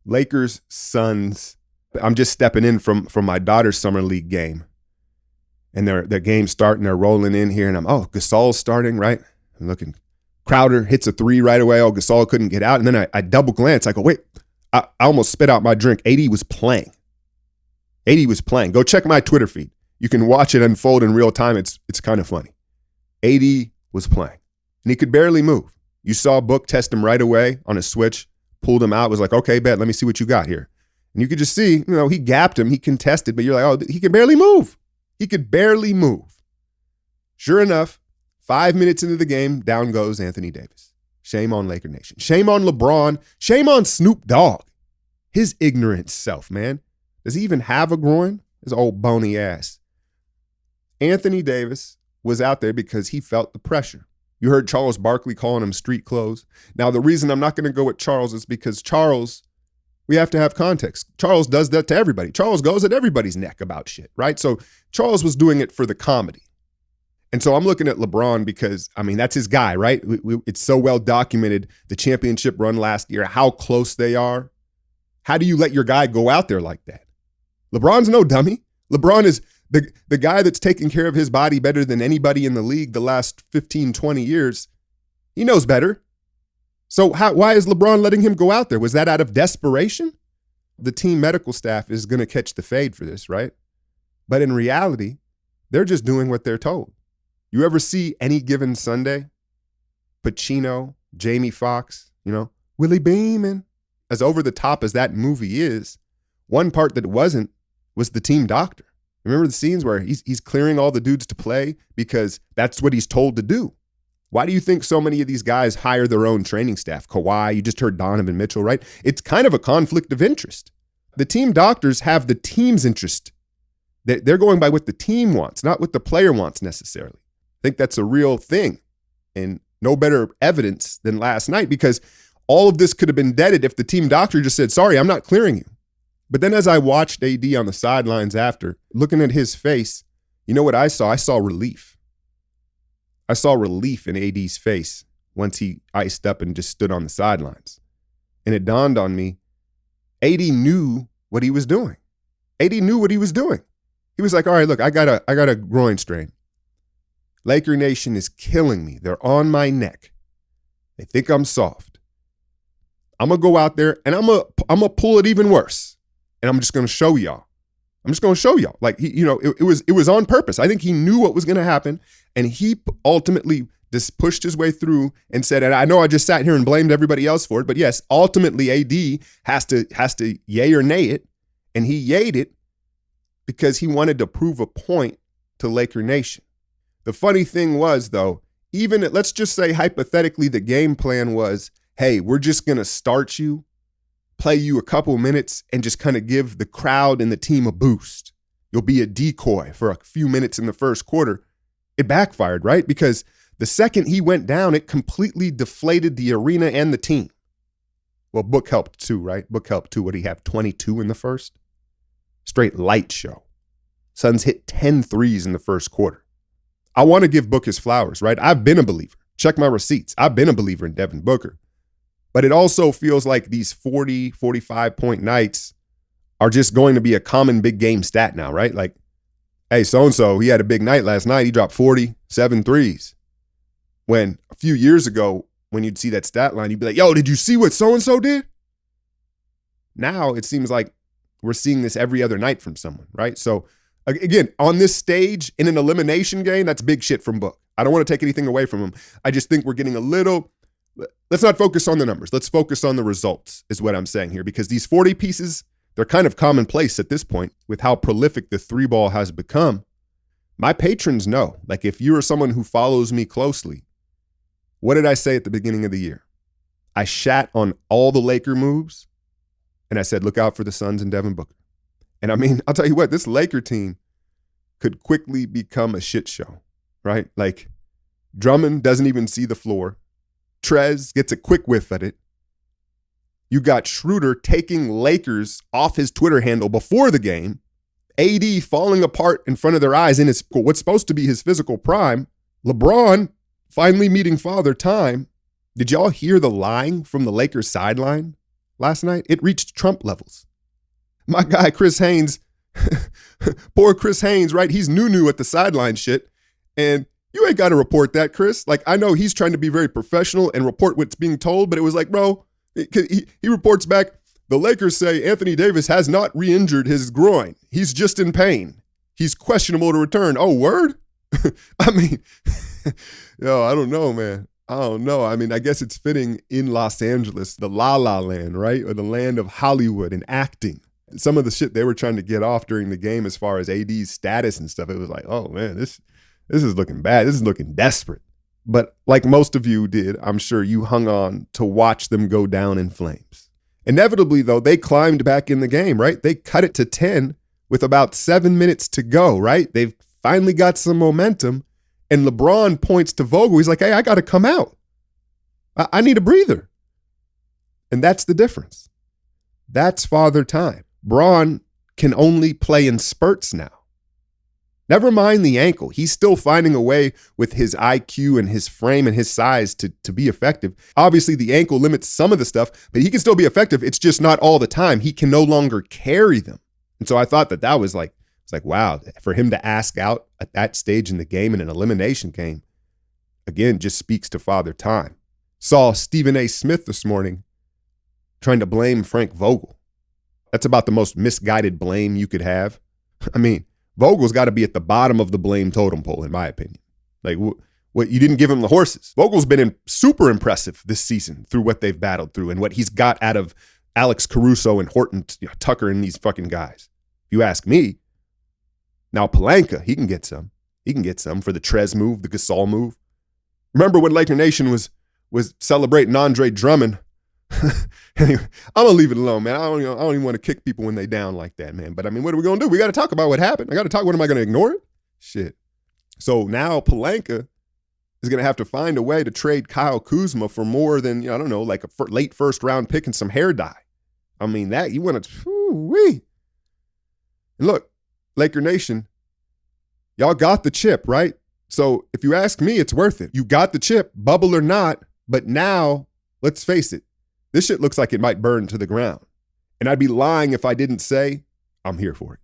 Lakers, Suns. I'm just stepping in from my daughter's summer league game. And their game's starting, they're rolling in here, and Gasol's starting, right? I'm looking. Crowder hits a three right away. Gasol couldn't get out. And then I double glance. I go, wait, I almost spit out my drink. AD was playing. Go check my Twitter feed. You can watch it unfold in real time. It's kind of funny. AD was playing, and he could barely move. You saw Book test him right away on a switch, pulled him out, was like, okay, bet, let me see what you got here. And you could just see, he gapped him, he contested, but you're like, oh, he could barely move. Sure enough, 5 minutes into the game, down goes Anthony Davis. Shame on Laker Nation. Shame on LeBron. Shame on Snoop Dogg. His ignorant self, man. Does he even have a groin? His old bony ass. Anthony Davis was out there because he felt the pressure. You heard Charles Barkley calling him street clothes. Now, the reason I'm not going to go with Charles is because Charles, we have to have context. Charles does that to everybody. Charles goes at everybody's neck about shit, right? So Charles was doing it for the comedy. And so I'm looking at LeBron because, that's his guy, right? It's so well documented, the championship run last year, how close they are. How do you let your guy go out there like that? LeBron's no dummy. LeBron is the guy that's taken care of his body better than anybody in the league the last 15, 20 years. He knows better. So why is LeBron letting him go out there? Was that out of desperation? The team medical staff is going to catch the fade for this, right? But in reality, they're just doing what they're told. You ever see Any Given Sunday? Pacino, Jamie Foxx, Willie Beeman. As over the top as that movie is, one part that wasn't was the team doctor. Remember the scenes where he's clearing all the dudes to play because that's what he's told to do. Why do you think so many of these guys hire their own training staff? Kawhi, you just heard Donovan Mitchell, right? It's kind of a conflict of interest. The team doctors have the team's interest. They're going by what the team wants, not what the player wants necessarily. I think that's a real thing, and no better evidence than last night, because all of this could have been deaded if the team doctor just said, sorry, I'm not clearing you. But then as I watched AD on the sidelines after, looking at his face, you know what I saw? I saw relief. I saw relief in AD's face once he iced up and just stood on the sidelines. And it dawned on me, AD knew what he was doing. AD knew what he was doing. He was like, all right, look, I got a groin strain. Laker Nation is killing me. They're on my neck. They think I'm soft. I'm going to go out there and I'm going to pull it even worse. And I'm just going to show y'all. Like, it was on purpose. I think he knew what was going to happen. And he ultimately just pushed his way through and said, and I know I just sat here and blamed everybody else for it, but yes, ultimately AD has to yay or nay it. And he yayed it because he wanted to prove a point to Laker Nation. The funny thing was, though, let's just say hypothetically the game plan was, hey, we're just going to start you, play you a couple minutes, and just kind of give the crowd and the team a boost. You'll be a decoy for a few minutes in the first quarter. It backfired, right? Because the second he went down, it completely deflated the arena and the team. Well, Book helped too, right? Book helped too. What did he have, 22 in the first? Straight light show. Suns hit 10 threes in the first quarter. I want to give Book his flowers, right? I've been a believer. Check my receipts. I've been a believer in Devin Booker. But it also feels like these 40, 45-point nights are just going to be a common big game stat now, right? Like, hey, so-and-so, he had a big night last night. He dropped 47 threes. When a few years ago, when you'd see that stat line, you'd be like, yo, did you see what so-and-so did? Now it seems like we're seeing this every other night from someone, right? So again, on this stage in an elimination game, that's big shit from Book. I don't want to take anything away from him. I just think we're getting let's not focus on the numbers. Let's focus on the results is what I'm saying here, because these 40 pieces, they're kind of commonplace at this point with how prolific the three ball has become. My patrons know, like if you're someone who follows me closely, what did I say at the beginning of the year? I shat on all the Laker moves, and I said, look out for the Suns and Devin Booker. And I'll tell you what, this Laker team could quickly become a shit show, right? Like Drummond doesn't even see the floor. Trez gets a quick whiff at it. You got Schroeder taking Lakers off his Twitter handle before the game. AD falling apart in front of their eyes in what's supposed to be his physical prime. LeBron finally meeting father time. Did y'all hear the lying from the Lakers sideline last night, it reached Trump levels. My guy, Chris Haynes, poor Chris Haynes, right? He's new at the sideline shit. And you ain't got to report that, Chris. Like, I know he's trying to be very professional and report what's being told, but it was like, bro, he reports back, the Lakers say Anthony Davis has not re-injured his groin. He's just in pain. He's questionable to return. Oh, word? I mean, I don't know, man. I don't know. I mean, I guess it's fitting in Los Angeles, the La La Land, right? Or the land of Hollywood and acting. Some of the shit they were trying to get off during the game as far as AD's status and stuff, it was like, oh, man, this is looking bad. This is looking desperate. But like most of you did, I'm sure you hung on to watch them go down in flames. Inevitably, though, they climbed back in the game, right? They cut it to 10 with about 7 minutes to go, right? They've finally got some momentum. And LeBron points to Vogel. He's like, hey, I got to come out. I need a breather. And that's the difference. That's father time. Bron can only play in spurts now. Never mind the ankle. He's still finding a way with his IQ and his frame and his size to be effective. Obviously, the ankle limits some of the stuff, but he can still be effective. It's just not all the time. He can no longer carry them. And so I thought that was like, it's like, wow, for him to ask out at that stage in the game in an elimination game, again, just speaks to father time. Saw Stephen A. Smith this morning trying to blame Frank Vogel. That's about the most misguided blame you could have. I mean, Vogel's got to be at the bottom of the blame totem pole, in my opinion. Like, what you didn't give him the horses. Vogel's been super impressive this season through what they've battled through and what he's got out of Alex Caruso and Horton, Tucker and these fucking guys. If you ask me, now Pelinka, he can get some. He can get some for the Trez move, the Gasol move. Remember when Laker Nation was celebrating Andre Drummond? Anyway, I'm going to leave it alone, man. I don't even want to kick people when they down like that, man. But I mean, what are we going to do? We got to talk about what happened. I got to talk. What am I going to ignore it? Shit. So now Pelinka is going to have to find a way to trade Kyle Kuzma for more than, I don't know, like a late first round pick and some hair dye. I mean, that you want to, woo-wee. And look, Laker Nation, y'all got the chip, right? So if you ask me, it's worth it. You got the chip, bubble or not. But now, let's face it, this shit looks like it might burn to the ground. And I'd be lying if I didn't say I'm here for it.